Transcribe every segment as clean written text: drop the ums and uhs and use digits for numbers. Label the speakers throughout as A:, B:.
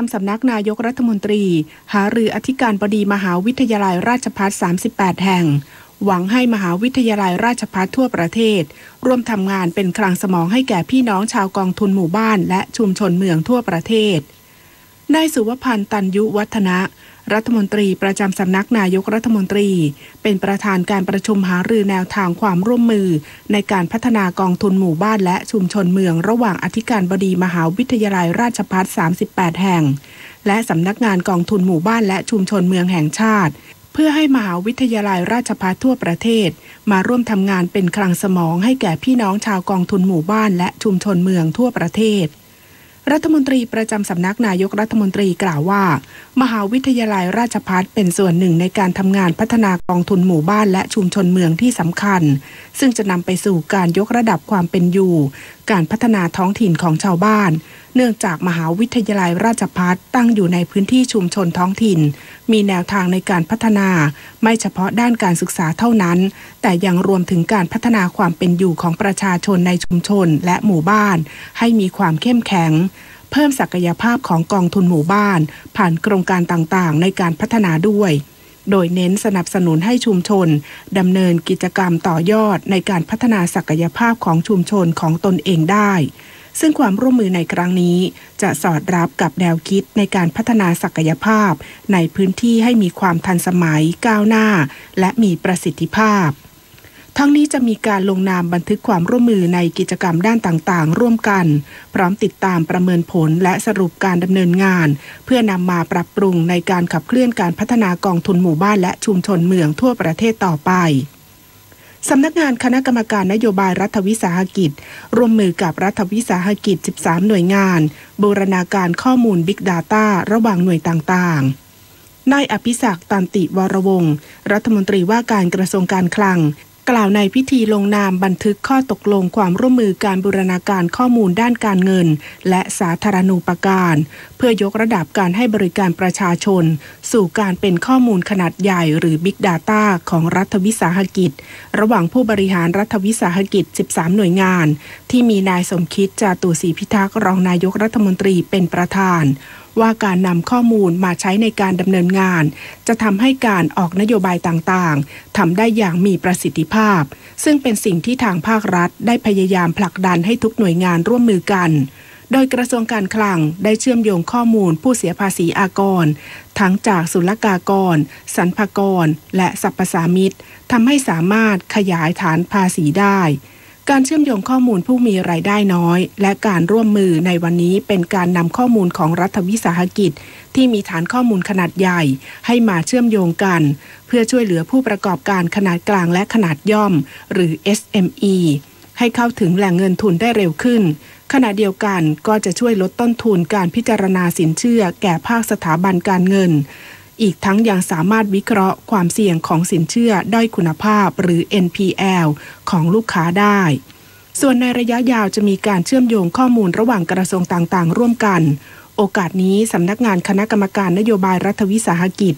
A: ำสำนักนายกรัฐมนตรีหารืออธิการบดีมหาวิทยาลัยราชภัฏ38แห่งหวังให้มหาวิทยาลัยราชภัฏทั่วประเทศร่วมทำงานเป็นคลังสมองให้แก่พี่น้องชาวกองทุนหมู่บ้านและชุมชนเมืองทั่วประเทศนายสุวพันธ์ตันยุวัฒนะรัฐมนตรีประจำสำนักนายกรัฐมนตรีเป็นประธานการประชุมหารือแนวทางความร่วมมือในการพัฒนากองทุนหมู่บ้านและชุมชนเมืองระหว่างอธิการบดีมหาวิทยาลัยราชภัฏ38แห่งและสำนักงานกองทุนหมู่บ้านและชุมชนเมืองแห่งชาติเพื่อให้มหาวิทยาลัยราชภัฏทั่วประเทศมาร่วมทำงานเป็นคลังสมองให้แก่พี่น้องชาวกองทุนหมู่บ้านและชุมชนเมืองทั่วประเทศรัฐมนตรีประจำสำนักนายกรัฐมนตรีกล่าวว่ามหาวิทยาลัยราชภัฏเป็นส่วนหนึ่งในการทำงานพัฒนากองทุนหมู่บ้านและชุมชนเมืองที่สำคัญซึ่งจะนำไปสู่การยกระดับความเป็นอยู่การพัฒนาท้องถิ่นของชาวบ้านเนื่องจากมหาวิทยาลัยราชภัฏตั้งอยู่ในพื้นที่ชุมชนท้องถิ่นมีแนวทางในการพัฒนาไม่เฉพาะด้านการศึกษาเท่านั้นแต่ยังรวมถึงการพัฒนาความเป็นอยู่ของประชาชนในชุมชนและหมู่บ้านให้มีความเข้มแข็งเพิ่มศักยภาพของกองทุนหมู่บ้านผ่านโครงการต่างๆในการพัฒนาด้วยโดยเน้นสนับสนุนให้ชุมชนดำเนินกิจกรรมต่อยอดในการพัฒนาศักยภาพของชุมชนของตนเองได้ซึ่งความร่วมมือในครั้งนี้จะสอดรับกับแนวคิดในการพัฒนาศักยภาพในพื้นที่ให้มีความทันสมัยก้าวหน้าและมีประสิทธิภาพทั้งนี้จะมีการลงนามบันทึกความร่วมมือในกิจกรรมด้านต่างๆร่วมกันพร้อมติดตามประเมินผลและสรุปการดำเนินงานเพื่อนำมาปรับปรุงในการขับเคลื่อนการพัฒนากองทุนหมู่บ้านและชุมชนเมืองทั่วประเทศต่อไปสำนักงานคณะกรรมการนโยบายรัฐวิสาหกิจร่วมมือกับรัฐวิสาหกิจ13หน่วยงานบูรณาการข้อมูล Big Data ระหว่างหน่วยต่างๆนายอภิศักดิ์ตันติวรวงศ์รัฐมนตรีว่าการกระทรวงการคลังกล่าวในพิธีลงนามบันทึกข้อตกลงความร่วมมือการบูรณาการข้อมูลด้านการเงินและสาธารณูปการเพื่อยกระดับการให้บริการประชาชนสู่การเป็นข้อมูลขนาดใหญ่หรือ Big Data ของรัฐวิสาหกิจระหว่างผู้บริหารรัฐวิสาหกิจ13หน่วยงานที่มีนายสมคิดจาตุศรีพิทักษ์รองนายกรัฐมนตรีเป็นประธานว่าการนำข้อมูลมาใช้ในการดำเนินงานจะทำให้การออกนโยบายต่างๆทำได้อย่างมีประสิทธิภาพซึ่งเป็นสิ่งที่ทางภาครัฐได้พยายามผลักดันให้ทุกหน่วยงานร่วมมือกันโดยกระทรวงการคลังได้เชื่อมโยงข้อมูลผู้เสียภาษีอากรทั้งจากศุลกากรสรรพากรและสรรพสามิตทำให้สามารถขยายฐานภาษีได้การเชื่อมโยงข้อมูลผู้มีรายได้น้อยและการร่วมมือในวันนี้เป็นการนำข้อมูลของรัฐวิสาหกิจที่มีฐานข้อมูลขนาดใหญ่ให้มาเชื่อมโยงกันเพื่อช่วยเหลือผู้ประกอบการขนาดกลางและขนาดย่อมหรือ SME ให้เข้าถึงแหล่งเงินทุนได้เร็วขึ้นขณะเดียวกันก็จะช่วยลดต้นทุนการพิจารณาสินเชื่อแก่ภาคสถาบันการเงินอีกทั้งยังสามารถวิเคราะห์ความเสี่ยงของสินเชื่อด้อยคุณภาพหรือ NPL ของลูกค้าได้ส่วนในระยะยาวจะมีการเชื่อมโยงข้อมูลระหว่างกระทรวงต่างๆร่วมกันโอกาสนี้สำนักงานคณะกรรมการนโยบายรัฐวิสาหกิจ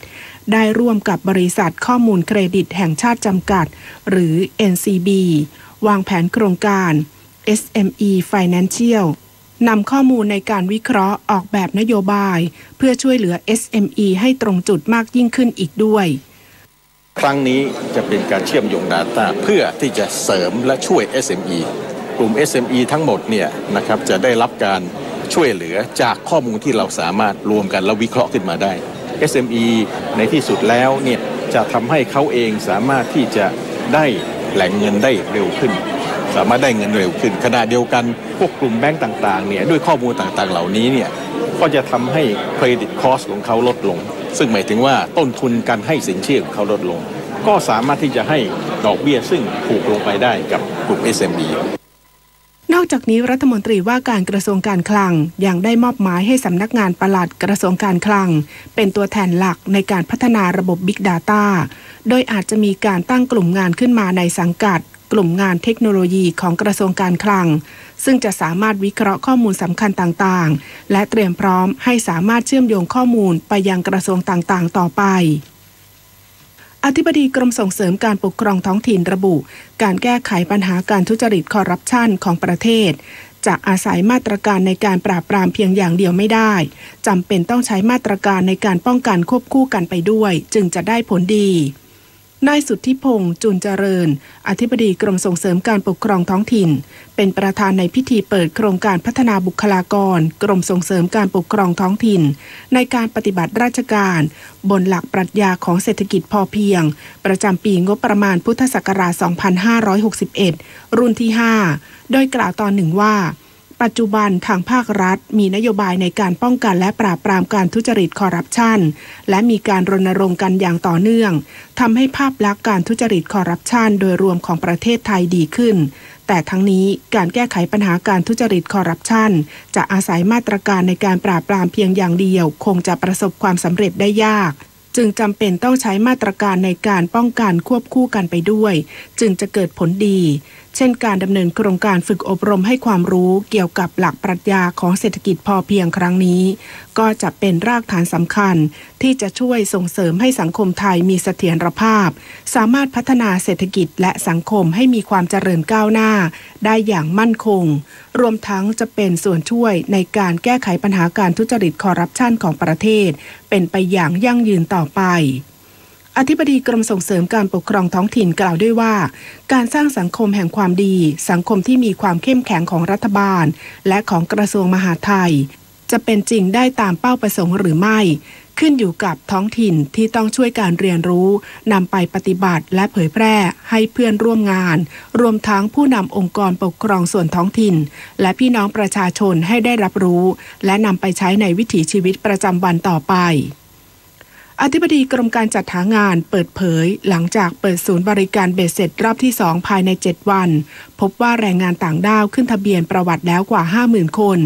A: ได้ร่วมกับบริษัทข้อมูลเครดิตแห่งชาติจำกัดหรือ NCB วางแผนโครงการ SME Financialนำข้อมูลในการวิเคราะห์ออกแบบนโยบายเพื่อช่วยเหลือ SME ให้ตรงจุดมากยิ่งขึ้นอีกด้วย
B: ครั้งนี้จะเป็นการเชื่อมโยง Data เพื่อที่จะเสริมและช่วย SME กลุ่ม SME ทั้งหมดเนี่ยนะครับจะได้รับการช่วยเหลือจากข้อมูลที่เราสามารถรวมกันและวิเคราะห์ขึ้นมาได้ SME ในที่สุดแล้วเนี่ยจะทำให้เขาเองสามารถที่จะได้แหล่งเงินได้เร็วขึ้นสามารถได้เงินเร็วขึ้นขณะเดียวกันพวกกลุ่มแบงก์ต่างๆเนี่ยด้วยข้อมูลต่างๆเหล่านี้เนี่ยก็จะทำให้เครดิตคอสของเขาลดลงซึ่งหมายถึงว่าต้นทุนการให้สินเชื่อของเขาลดลงก็สามารถที่จะให้ดอกเบี้ยซึ่งถูกลงไปได้กับกลุ่ม SME
A: นอกจากนี้รัฐมนตรีว่าการกระทรวงการคลังยังได้มอบหมายให้สำนักงานปลัดกระทรวงการคลังเป็นตัวแทนหลักในการพัฒนาระบบ Big Data โดยอาจจะมีการตั้งกลุ่มงานขึ้นมาในสังกัดกลุ่มงานเทคโนโลยีของกระทรวงการคลังซึ่งจะสามารถวิเคราะห์ข้อมูลสำคัญต่างๆและเตรียมพร้อมให้สามารถเชื่อมโยงข้อมูลไปยังกระทรวงต่างๆต่อไปอธิบดีกรมส่งเสริมการปกครองท้องถิ่นระบุการแก้ไขปัญหาการทุจริตคอร์รัปชันของประเทศ จะอาศัยมาตรการในการปราบปรามเพียงอย่างเดียวไม่ได้จำเป็นต้องใช้มาตรการในการป้องกันควบคู่กันไปด้วยจึงจะได้ผลดีนายสุทธิพงษ์จุลเจริญอธิบดีกรมส่งเสริมการปกครองท้องถิ่นเป็นประธานในพิธีเปิดโครงการพัฒนาบุคลากรกรมส่งเสริมการปกครองท้องถิ่นในการปฏิบัติราชการบนหลักปรัชญาของเศรษฐกิจพอเพียงประจำปีงบประมาณพุทธศักราช 2561 รุ่นที่ 5 โดยกล่าวตอนหนึ่งว่าปัจจุบันทางภาครัฐมีนโยบายในการป้องกันและปราบปรามการทุจริตคอร์รัปชันและมีการรณรงค์กันอย่างต่อเนื่องทำให้ภาพลักษณ์การทุจริตคอร์รัปชันโดยรวมของประเทศไทยดีขึ้นแต่ทั้งนี้การแก้ไขปัญหาการทุจริตคอร์รัปชันจะอาศัยมาตรการในการปราบปรามเพียงอย่างเดียวคงจะประสบความสำเร็จได้ยากจึงจำเป็นต้องใช้มาตรการในการป้องกันควบคู่กันไปด้วยจึงจะเกิดผลดีเช่นการดำเนินโครงการฝึกอบรมให้ความรู้เกี่ยวกับหลักปรัชญาของเศรษฐกิจพอเพียงครั้งนี้ก็จะเป็นรากฐานสำคัญที่จะช่วยส่งเสริมให้สังคมไทยมีเสถียรภาพสามารถพัฒนาเศรษฐกิจและสังคมให้มีความเจริญก้าวหน้าได้อย่างมั่นคงรวมทั้งจะเป็นส่วนช่วยในการแก้ไขปัญหาการทุจริตคอร์รัปชันของประเทศเป็นไปอย่างยั่งยืนต่อไปอธิบดีกรมส่งเสริมการปกครองท้องถิ่นกล่าวด้วยว่าการสร้างสังคมแห่งความดีสังคมที่มีความเข้มแข็งของรัฐบาลและของกระทรวงมหาดไทยจะเป็นจริงได้ตามเป้าประสงค์หรือไม่ขึ้นอยู่กับท้องถิ่นที่ต้องช่วยการเรียนรู้นำไปปฏิบัติและเผยแพร่ให้เพื่อนร่วมงานรวมทั้งผู้นำองค์กรปกครองส่วนท้องถิ่นและพี่น้องประชาชนให้ได้รับรู้และนำไปใช้ในวิถีชีวิตประจำวันต่อไปอธิบดีกรมการจัดหางานเปิดเผยหลังจากเปิดศูนย์บริการเบ็ดเสร็จรอบที่ 2 ภายใน 7 วันพบว่าแรงงานต่างด้าวขึ้นทะเบียนประวัติแล้วกว่า 50,000 คน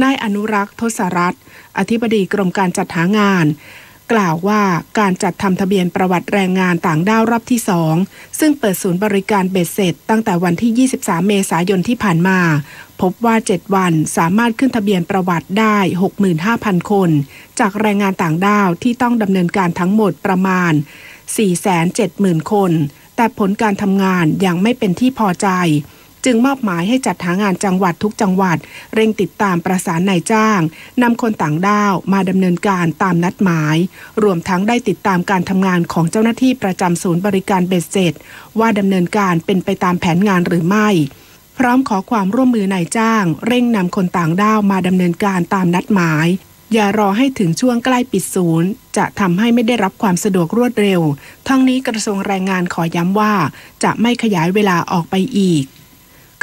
A: นายอนุรักษ์ทศรัตน์อธิบดีกรมการจัดหางานกล่าวว่าการจัดทำทะเบียนประวัติแรงงานต่างด้าวรอบที่ 2ซึ่งเปิดศูนย์บริการเบ็ดเสร็จตั้งแต่วันที่ 23 เมษายนที่ผ่านมาพบว่า 7 วันสามารถขึ้นทะเบียนประวัติได้ 65,000 คนจากแรงงานต่างด้าวที่ต้องดำเนินการทั้งหมดประมาณ 470,000 คนแต่ผลการทำงานยังไม่เป็นที่พอใจจึงมอบหมายให้จัดหางานจังหวัดทุกจังหวัดเร่งติดตามประสานนายจ้างนำคนต่างด้าวมาดำเนินการตามนัดหมายรวมทั้งได้ติดตามการทำงานของเจ้าหน้าที่ประจำศูนย์บริการเบ็ดเสร็จว่าดำเนินการเป็นไปตามแผนงานหรือไม่พร้อมขอความร่วมมือนายจ้างเร่งนำคนต่างด้าวมาดำเนินการตามนัดหมายอย่ารอให้ถึงช่วงใกล้ปิดศูนย์จะทำให้ไม่ได้รับความสะดวกรวดเร็วทั้งนี้กระทรวงแรงงานขอย้ำว่าจะไม่ขยายเวลาออกไปอีก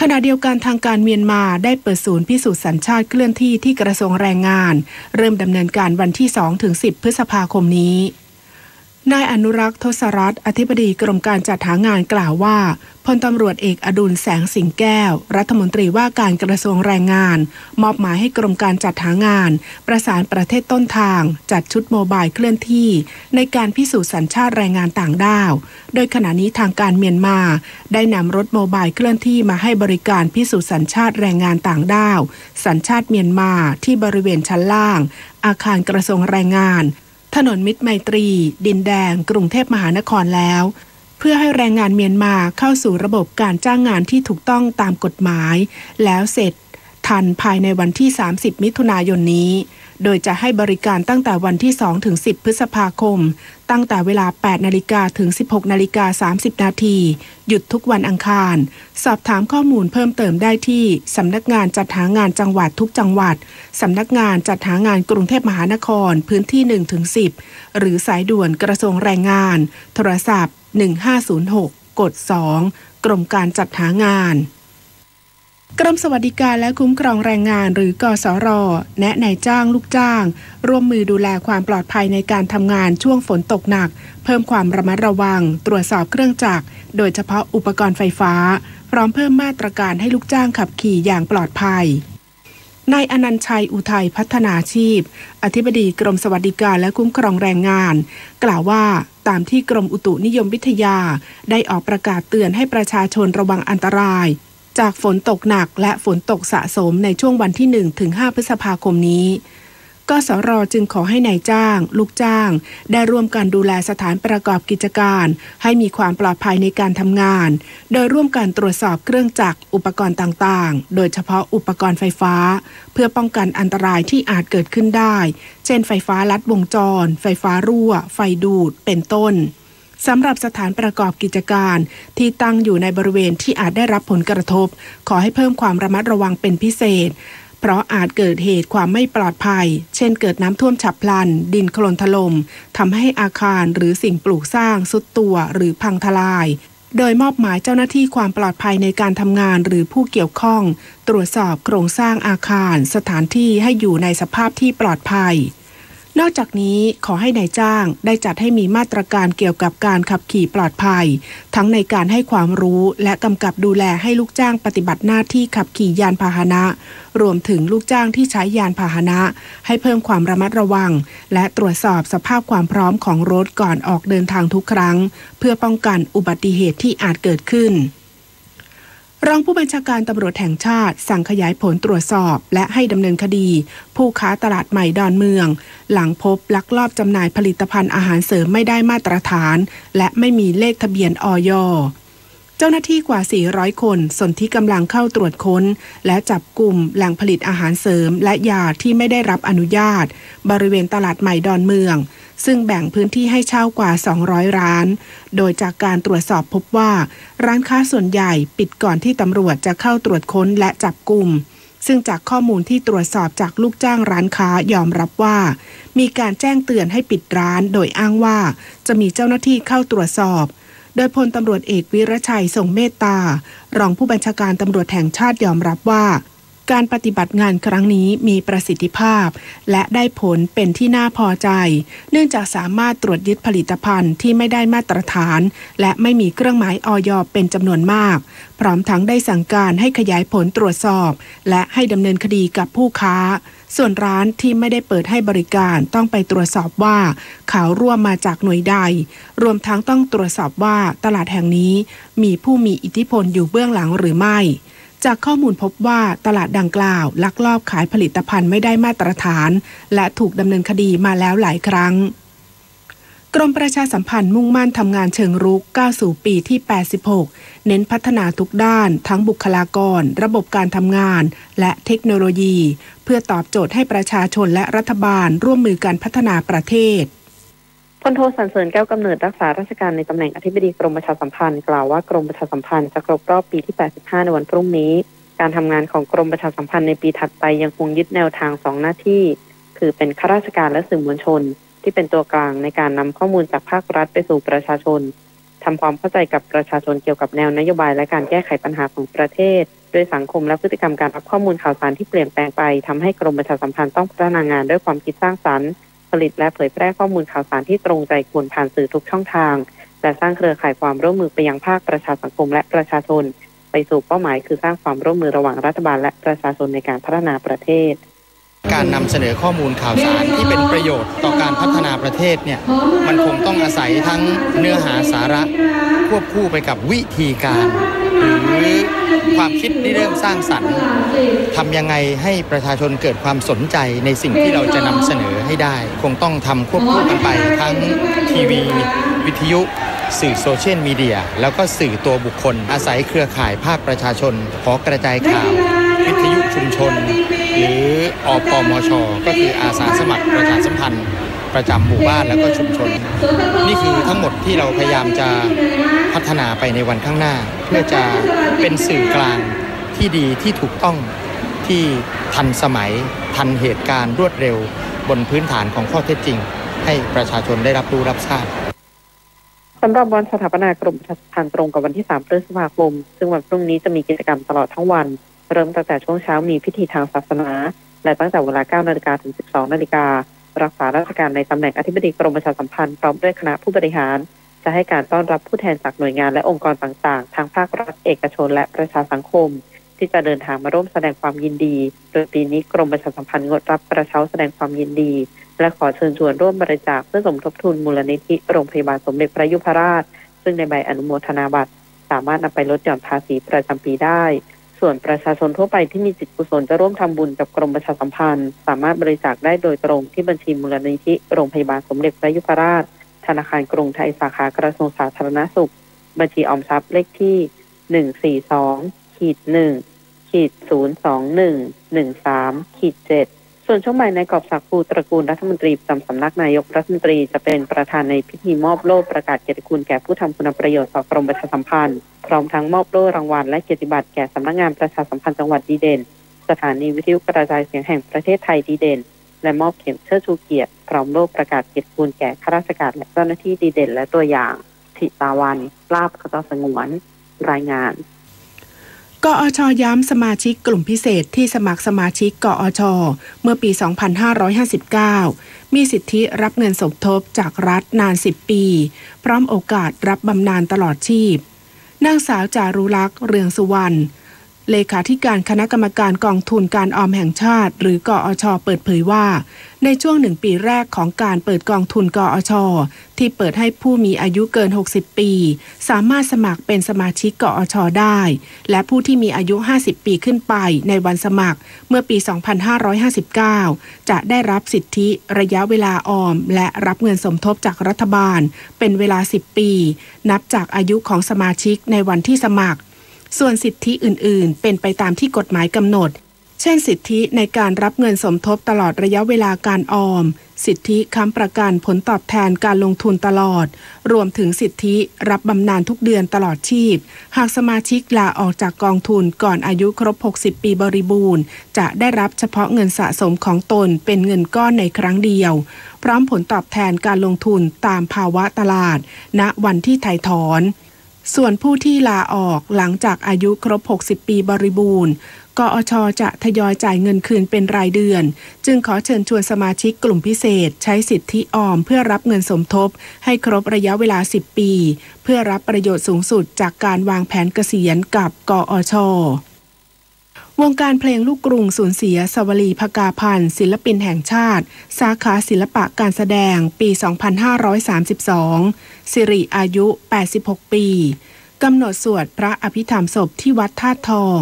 A: ขณะเดียวกันทางการเมียนมาได้เปิดศูนย์พิสูจน์สัญชาติเคลื่อนที่ที่กระทรวงแรงงานเริ่มดำเนินการวันที่ 2-10 พฤษภาคมนี้นายอนุรักษ์ทศรัตน์อธิบดีกรมการจัดหางานกล่าวว่าพลตำรวจเอกอดุลแสงสิงแก้วรัฐมนตรีว่าการกระทรวงแรงงานมอบหมายให้กรมการจัดหางานประสานประเทศต้นทางจัดชุดโมบายเคลื่อนที่ในการพิสูจน์สัญชาติแรงงานต่างด้าวโดยขณะนี้ทางการเมียนมาได้นำรถโมบายเคลื่อนที่มาให้บริการพิสูจน์สัญชาติแรงงานต่างด้าวสัญชาติเมียนมาที่บริเวณชั้นล่างอาคารกระทรวงแรงงานถนนมิตรไมตรีดินแดงกรุงเทพมหานครแล้วเพื่อให้แรงงานเมียนมาเข้าสู่ระบบการจ้างงานที่ถูกต้องตามกฎหมายแล้วเสร็จทันภายในวันที่ 30 มิถุนายนนี้ โดยจะให้บริการตั้งแต่วันที่ 2-10 พฤษภาคมตั้งแต่เวลา 8 นาฬิกาถึง 16 นาฬิกา 30 นาทีหยุดทุกวันอังคารสอบถามข้อมูลเพิ่มเติมได้ที่สำนักงานจัดหางานจังหวัดทุกจังหวัดสำนักงานจัดหางานกรุงเทพมหานครพื้นที่ 1-10 หรือสายด่วนกระทรวงแรงงานโทรศัพท์ 1506 กด 2 กรมการจัดหางานกรมสวัสดิการและคุ้มครองแรงงานหรือกสร.แนะนายจ้างลูกจ้างร่วมมือดูแลความปลอดภัยในการทำงานช่วงฝนตกหนักเพิ่มความระมัดระวังตรวจสอบเครื่องจักรโดยเฉพาะอุปกรณ์ไฟฟ้าพร้อมเพิ่มมาตรการให้ลูกจ้างขับขี่อย่างปลอดภัยนายอนันต์ชัยอุทัยพัฒนาชีพอธิบดีกรมสวัสดิการและคุ้มครองแรงงานกล่าวว่าตามที่กรมอุตุนิยมวิทยาได้ออกประกาศเตือนให้ประชาชนระวังอันตรายจากฝนตกหนักและฝนตกสะสมในช่วงวันที่ 1-5 พฤษภาคมนี้ กสร.จึงขอให้นายจ้างลูกจ้างได้ร่วมกันดูแลสถานประกอบกิจการให้มีความปลอดภัยในการทำงานโดยร่วมกันตรวจสอบเครื่องจักรอุปกรณ์ต่างๆโดยเฉพาะอุปกรณ์ไฟฟ้าเพื่อป้องกันอันตรายที่อาจเกิดขึ้นได้เช่นไฟฟ้าลัดวงจรไฟฟ้ารั่วไฟดูดเป็นต้นสำหรับสถานประกอบกิจการที่ตั้งอยู่ในบริเวณที่อาจได้รับผลกระทบขอให้เพิ่มความระมัดระวังเป็นพิเศษเพราะอาจเกิดเหตุความไม่ปลอดภัยเช่นเกิดน้ำท่วมฉับพลันดินโคลนถล่มทำให้อาคารหรือสิ่งปลูกสร้างทรุดตัวหรือพังทลายโดยมอบหมายเจ้าหน้าที่ความปลอดภัยในการทำงานหรือผู้เกี่ยวข้องตรวจสอบโครงสร้างอาคารสถานที่ให้อยู่ในสภาพที่ปลอดภัยนอกจากนี้ขอให้นายจ้างได้จัดให้มีมาตรการเกี่ยวกับการขับขี่ปลอดภัยทั้งในการให้ความรู้และกำกับดูแลให้ลูกจ้างปฏิบัติหน้าที่ขับขี่ยานพาหนะรวมถึงลูกจ้างที่ใช้ยานพาหนะให้เพิ่มความระมัดระวังและตรวจสอบสภาพความพร้อมของรถก่อนออกเดินทางทุกครั้งเพื่อป้องกันอุบัติเหตุที่อาจเกิดขึ้นรองผู้บัญชาการตำรวจแห่งชาติสั่งขยายผลตรวจสอบและให้ดำเนินคดีผู้ค้าตลาดใหม่ดอนเมืองหลังพบลักลอบจำหน่ายผลิตภัณฑ์อาหารเสริมไม่ได้มาตรฐานและไม่มีเลขทะเบียนอย.เจ้าหน้าที่กว่า400คนสนที่กำลังเข้าตรวจค้นและจับกลุ่มแหล่งผลิตอาหารเสริมและยาที่ไม่ได้รับอนุญาตบริเวณตลาดใหม่ดอนเมืองซึ่งแบ่งพื้นที่ให้เช่ากว่า200ร้านโดยจากการตรวจสอบพบว่าร้านค้าส่วนใหญ่ปิดก่อนที่ตำรวจจะเข้าตรวจค้นและจับกุมซึ่งจากข้อมูลที่ตรวจสอบจากลูกจ้างร้านค้ายอมรับว่ามีการแจ้งเตือนให้ปิดร้านโดยอ้างว่าจะมีเจ้าหน้าที่เข้าตรวจสอบโดยพลตำรวจเอกวิรชัยทรงเมตตารองผู้บัญชาการตำรวจแห่งชาติยอมรับว่าการปฏิบัติงานครั้งนี้มีประสิทธิภาพและได้ผลเป็นที่น่าพอใจเนื่องจากสามารถตรวจยึดผลิตภัณฑ์ที่ไม่ได้มาตรฐานและไม่มีเครื่องหมายอย.เป็นจำนวนมากพร้อมทั้งได้สั่งการให้ขยายผลตรวจสอบและให้ดำเนินคดีกับผู้ค้าส่วนร้านที่ไม่ได้เปิดให้บริการต้องไปตรวจสอบว่าข่าวร่วมมาจากหน่วยใดรวมทั้งต้องตรวจสอบว่าตลาดแห่งนี้มีผู้มีอิทธิพลอยู่เบื้องหลังหรือไม่จากข้อมูลพบว่าตลาดดังกล่าวลักลอบขายผลิตภัณฑ์ไม่ได้มาตรฐานและถูกดำเนินคดีมาแล้วหลายครั้งกรมประชาสัมพันธ์มุ่งมั่นทำงานเชิงรุกก้าวสู่ปีที่86เน้นพัฒนาทุกด้านทั้งบุคลากรระบบการทำงานและเทคโนโลยีเพื่อตอบโจทย์ให้ประชาชนและรัฐบาลร่วมมือกันพัฒนาประเทศ
C: พลโทสรรเสริญแก้วกำเนิดรักษาราชการในตำแหน่งอธิบดีกรมประชาสัมพันธ์กล่าวว่ากรมประชาสัมพันธ์จะครบรอบปีที่85ในวันพรุ่งนี้การทำงานของกรมประชาสัมพันธ์ในปีถัดไปยังคงยึดแนวทาง2หน้าที่คือเป็นข้าราชการและสื่อมวลชนที่เป็นตัวกลางในการนำข้อมูลจากภาครัฐไปสู่ประชาชนทำความเข้าใจกับประชาชนเกี่ยวกับแนวนโยบายและการแก้ไขปัญหาของประเทศโดยสังคมและพฤติกรรมการรับข้อมูลข่าวสารที่เปลี่ยนแปลงไปทำให้กรมประชาสัมพันธ์ต้องพัฒนางานด้วยความคิดสร้างสรรค์ผลิตและเผยแพร่ข้อมูลข่าวสารที่ตรงใจคนผ่านสื่อทุกช่องทางและสร้างเครือข่ายความร่วมมือไปยังภาคประชาสังคมและประชาชนไปสู่เป้าหมายคือสร้างความร่วมมือระหว่างรัฐบาลและประชาชนในการพัฒนาประเทศ
D: การนำเสนอข้อมูลข่าวสารที่เป็นประโยชน์ต่อการพัฒนาประเทศเนี่ยมันคงต้องอาศัยทั้งเนื้อหาสาระควบคู่ไปกับวิธีการหรือความคิดที่เริ่มสร้างสรรค์ทำยังไงให้ประชาชนเกิดความสนใจในสิ่งที่เราจะนำเสนอให้ได้คงต้องทำควบคู่กันไปทั้งทีวีวิทยุสื่อโซเชียลมีเดียแล้วก็สื่อตัวบุคคลอาศัยเครือข่ายภาคประชาชนขอกระจายข่าววิทยุชุมชนหรืออปมช.ก็คืออาสาสมัครประชาสัมพันธ์ประจำหมู่บ้านแล้วก็ชุมชนนี่คือทั้งหมดที่เราพยายามจะพัฒนาไปในวันข้างหน้าเพื่อจะเป็นสื่อกลางที่ดีที่ถูกต้องที่ทันสมัยทันเหตุการณ์รวดเร็วบนพื้นฐานของข้อเท็จจริงให้ประชาชนได้รับรู้รับทราบ
C: สำหรับวันสถาปนากรมประชาสัมพันธ์ตรงกับวันที่3พฤษภาคมซึ่งวันพรุ่งนี้จะมีกิจกรรมตลอดทั้งวันเริ่มตั้งแต่ช่วงเช้ามีพิธีทางศาสนาและตั้งแต่เวลา 9 นาฬิกาถึง 12 นาฬิการักษาราชการในตำแหน่งอธิบดีกรมประชาสัมพันธ์พร้อมด้วยคณะผู้บริหารจะให้การต้อนรับผู้แทนจากหน่วยงานและองค์กรต่างๆทั้งภาครัฐเอกชนและประชาสังคมที่จะเดินทางมาร่วมแสดงความยินดีโดยปีนี้กรมประชาสัมพันธ์งดรับกระเช้าแสดงความยินดีและขอเชิญชวนร่วมบริจาคเพื่อสมทบทุนมูลนิธิโรงพยาบาลสมเด็จพระยุพราชซึ่งในใบอนุโมทนาบัตรสามารถนำไปลดหย่อนภาษีประจำปีได้ส ส่วนประชาชนทั่วไปที่มีจิตกุศลจะร่วมทำบุญกับกรมประชาสัมพันธ์สามารถบริจาคได้โดยตรงที่บัญชีมูลนิธิโรงพยาบาลสมเด็จพระยุพราชธนาคารกรุงไทยสาขากระทรวงสาธารณสุขบัญชีออมทรัพย์เลขที่142-1-02113-7ส่วนช่วงบ่ายนายกอบศักดิ์ ภูตระกูลรัฐมนตรีประจำสำนักนายกรัฐมนตรีจะเป็นประธานในพิธีมอบโล่ประกาศเกียรติคุณแก่ผู้ทำคุณประโยชน์ต่อกรมประชาสัมพันธ์พร้อมทั้งมอบโล่รางวัลและเกียรติบัตรแก่สำนักงานประชาสัมพันธ์จังหวัดดีเด่นสถานีวิทยุกระจายเสียงแห่งประเทศไทยดีเด่นและมอบเข็มเชิดชูเกียรติพร้อมโล่ประกาศเกียรติคุณแก่ข้าราชการและเจ้าหน้าที่ดีเด่นและตัวอย่างธิตาวันลาภขจรสงวนรายงาน
A: กอช.ย้ำสมาชิกกลุ่มพิเศษที่สมัครสมาชิกกอช.เมื่อปี 2559 มีสิทธิรับเงินสมทบจากรัฐนาน 10 ปีพร้อมโอกาสรับบำนาญตลอดชีพนางสาวจารุลักษณ์เรืองสุวรรณเลขาธิการคณะกรรมการกองทุนการออมแห่งชาติหรือกอช.เปิดเผยว่าในช่วง1 ปีแรกของการเปิดกองทุนกอช.ที่เปิดให้ผู้มีอายุเกิน60 ปีสามารถสมัครเป็นสมาชิกกอช.ได้และผู้ที่มีอายุ50 ปีขึ้นไปในวันสมัครเมื่อปี 2559 จะได้รับสิทธิระยะเวลาออมและรับเงินสมทบจากรัฐบาลเป็นเวลา10 ปีนับจากอายุของสมาชิกในวันที่สมัครส่วนสิทธิอื่นๆเป็นไปตามที่กฎหมายกำหนดเช่นสิทธิในการรับเงินสมทบตลอดระยะเวลาการออมสิทธิค้ำประกันผลตอบแทนการลงทุนตลอดรวมถึงสิทธิรับบำนาญทุกเดือนตลอดชีพหากสมาชิกลาออกจากกองทุนก่อนอายุครบ60 ปีบริบูรณ์จะได้รับเฉพาะเงินสะสมของตนเป็นเงินก้อนในครั้งเดียวพร้อมผลตอบแทนการลงทุนตามภาวะตลาดณวันที่ไถ่ถอนส่วนผู้ที่ลาออกหลังจากอายุครบ60 ปีบริบูรณ์กอช.จะทยอยจ่ายเงินคืนเป็นรายเดือนจึงขอเชิญชวนสมาชิกกลุ่มพิเศษใช้สิทธิออมเพื่อรับเงินสมทบให้ครบระยะเวลา10 ปีเพื่อรับประโยชน์สูงสุดจากการวางแผนเกษียณกับกอช.วงการเพลงลูกกรุงสูญเสียสวลี ภกาพันธ์ศิลปินแห่งชาติสาขาศิลปะการแสดงปี 2532 สิริอายุ 86 ปีกำหนดสวดพระอภิธรรมศพที่วัดธาตุทอง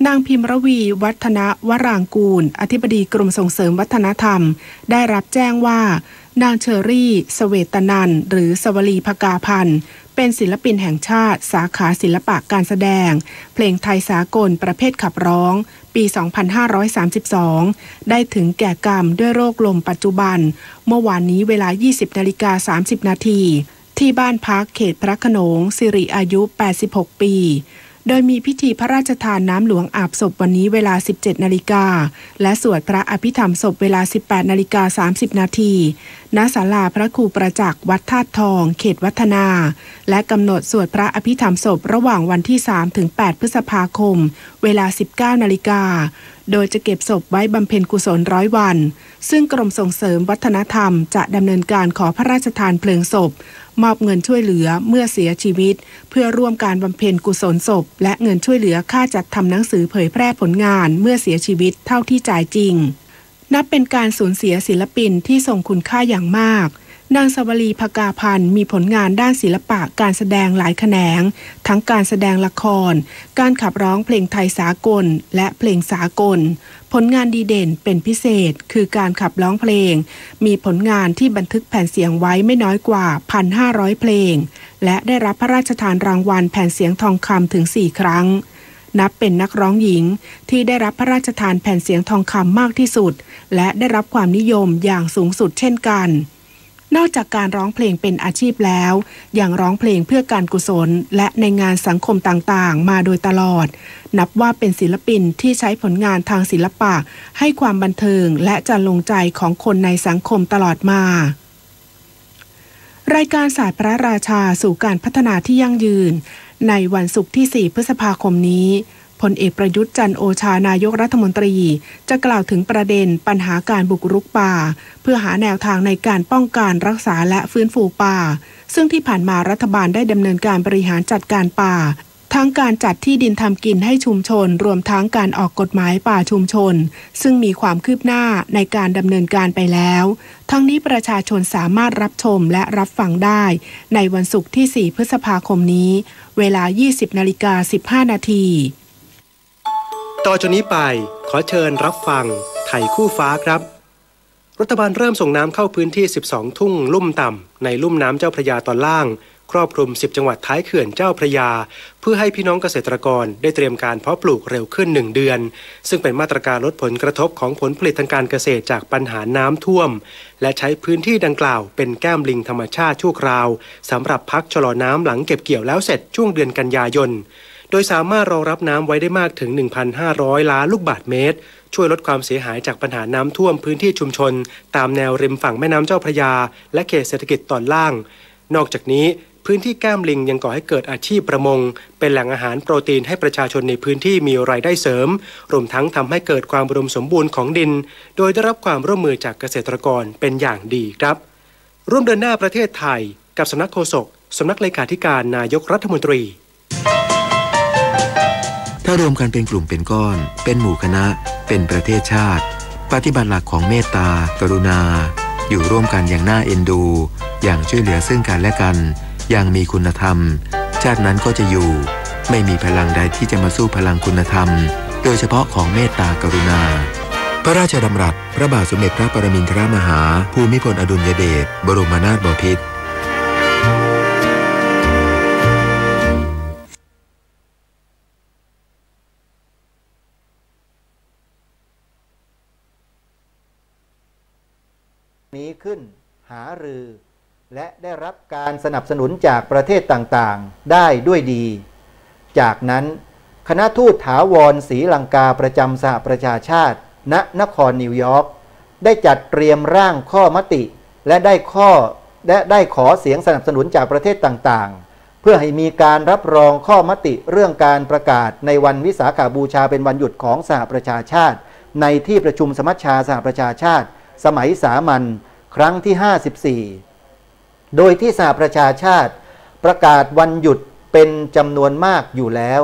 A: นางพิมรวีวัฒนวรางกูลอธิบดีกรมส่งเสริมวัฒนธรรมได้รับแจ้งว่านางเชอรี่เสเวตนันท์หรือสวลี ภกาพันธ์เป็นศิลปินแห่งชาติสาขาศิลปะการแสดงเพลงไทยสากลประเภทขับร้องปี 2532 ได้ถึงแก่กรรมด้วยโรคลมปัจจุบันเมื่อวานนี้เวลา 20:30 นาทีที่บ้านพักเขตพระโขนงสิริอายุ 86 ปีโดยมีพิธีพระราชทานน้ำหลวงอาบศพวันนี้เวลา 17 นาฬิกาและสวดพระอภิธรรมศพเวลา 18:30 นาทีณศาลาพระครูประจักษ์วัดธาตุทองเขตวัฒนาและกำหนดสวดพระอภิธรรมศพระหว่างวันที่ 3-8 พฤษภาคมเวลา 19 นาฬิกาโดยจะเก็บศพไว้บำเพ็ญกุศล100 วันซึ่งกรมส่งเสริมวัฒนธรรมจะดำเนินการขอพระราชทานเพลิงศพมอบเงินช่วยเหลือเมื่อเสียชีวิตเพื่อร่วมการบำเพ็ญกุศลศพและเงินช่วยเหลือค่าจัดทำหนังสือเผยแพร่ผลงานเมื่อเสียชีวิตเท่าที่จ่ายจริงนับเป็นการสูญเสียศิลปินที่ทรงคุณค่าอย่างมากนางสวลี ภกาพันธ์มีผลงานด้านศิลปะการแสดงหลายแขนงทั้งการแสดงละครการขับร้องเพลงไทยสากลและเพลงสากลผลงานดีเด่นเป็นพิเศษคือการขับร้องเพลงมีผลงานที่บันทึกแผ่นเสียงไว้ไม่น้อยกว่า 1,500 เพลงและได้รับพระราชทานรางวัลแผ่นเสียงทองคำถึง4 ครั้งนับเป็นนักร้องหญิงที่ได้รับพระราชทานแผ่นเสียงทองคำมากที่สุดและได้รับความนิยมอย่างสูงสุดเช่นกันนอกจากการร้องเพลงเป็นอาชีพแล้วยังร้องเพลงเพื่อการกุศลและในงานสังคมต่างๆมาโดยตลอดนับว่าเป็นศิลปินที่ใช้ผลงานทางศิลปะให้ความบันเทิงและจะลงใจของคนในสังคมตลอดมารายการศาสตร์พระราชาสู่การพัฒนาที่ยั่งยืนในวันศุกร์ที่ 4 พฤษภาคมนี้พลเอกประยุทธ์จันทร์โอชานายกรัฐมนตรีจะกล่าวถึงประเด็นปัญหาการบุกรุกป่าเพื่อหาแนวทางในการป้องกันรักษาและฟื้นฟูป่าซึ่งที่ผ่านมารัฐบาลได้ดำเนินการบริหารจัดการป่าทั้งการจัดที่ดินทำกินให้ชุมชนรวมทั้งการออกกฎหมายป่าชุมชนซึ่งมีความคืบหน้าในการดำเนินการไปแล้วทั้งนี้ประชาชนสามารถรับชมและรับฟังได้ในวันศุกร์ที่ 4 พฤษภาคมนี้เวลา 20:15 นาที
E: ต่อจากนี้ไปขอเชิญรับฟังไถ่คู่ฟ้าครับรัฐบาลเริ่มส่งน้ำเข้าพื้นที่12ทุ่งลุ่มต่ำในลุ่มน้ำเจ้าพระยาตอนล่างครอบคลุม10จังหวัดท้ายเขื่อนเจ้าพระยาเพื่อให้พี่น้องเกษตรกรได้เตรียมการเพาะปลูกเร็วขึ้น1เดือนซึ่งเป็นมาตรการลดผลกระทบของผลผลิตทางการเกษตรจากปัญหาน้ำท่วมและใช้พื้นที่ดังกล่าวเป็นแก้มลิงธรรมชาติชั่วคราวสำหรับพักชะลอน้ำหลังเก็บเกี่ยวแล้วเสร็จช่วงเดือนกันยายนโดยสามารถรองรับน้ำไว้ได้มากถึง 1,500 ล้านลูกบาศก์เมตรช่วยลดความเสียหายจากปัญหาน้ำท่วมพื้นที่ชุมชนตามแนวริมฝั่งแม่น้ำเจ้าพระยาและเขตเศรษฐกิจตอนล่างนอกจากนี้พื้นที่แก้มลิงยังก่อให้เกิดอาชีพประมงเป็นแหล่งอาหารโปรตีนให้ประชาชนในพื้นที่มีรายได้เสริมรวมทั้งทำให้เกิดความอุดมสมบูรณ์ของดินโดยได้รับความร่วมมือจากเกษตรกรเป็นอย่างดีครับร่วมเดินหน้าประเทศไทยกับสำนักโฆษกสำนักเลขาธิการนายกรัฐมนตรี
F: ถ้ารวมกันเป็นกลุ่มเป็นก้อนเป็นหมู่คณะเป็นประเทศชาติปฏิบัติหลักของเมตตากรุณาอยู่ร่วมกันอย่างน่าเอ็นดูอย่างช่วยเหลือซึ่งกันและกันอย่างมีคุณธรรมชาตินั้นก็จะอยู่ไม่มีพลังใดที่จะมาสู้พลังคุณธรรมโดยเฉพาะของเมตตากรุณาพระราชดำรัสพระบาทสมเด็จพระปรมินทรมหาภูมิพลอดุลยเดชบรมนาถบพิตร
G: นี้ขึ้นหารือและได้รับการสนับสนุนจากประเทศต่างๆได้ด้วยดีจากนั้นคณะทูตถาวรศรีลังกาประจำสหประชาชาติณนครนิวยอร์กได้จัดเตรียมร่างข้อมติและได้ขอเสียงสนับสนุนจากประเทศต่างๆเพื่อให้มีการรับรองข้อมติเรื่องการประกาศในวันวิสาขบูชาเป็นวันหยุดของสหประชาชาติในที่ประชุมสมัชชาสหประชาชาติสมัยสามัญครั้งที่54โดยที่สหประชาชาติประกาศวันหยุดเป็นจำนวนมากอยู่แล้ว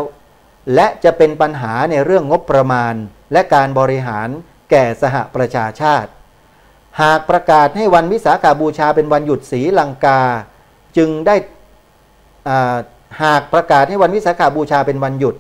G: และจะเป็นปัญหาในเรื่องงบประมาณและการบริหารแก่สหประชาชาติหากประกาศให้วันวิสาขบูชาเป็นวันหยุดศรีลังกาหากประกาศให้วันวิสาขบูชาเป็นวันหยุด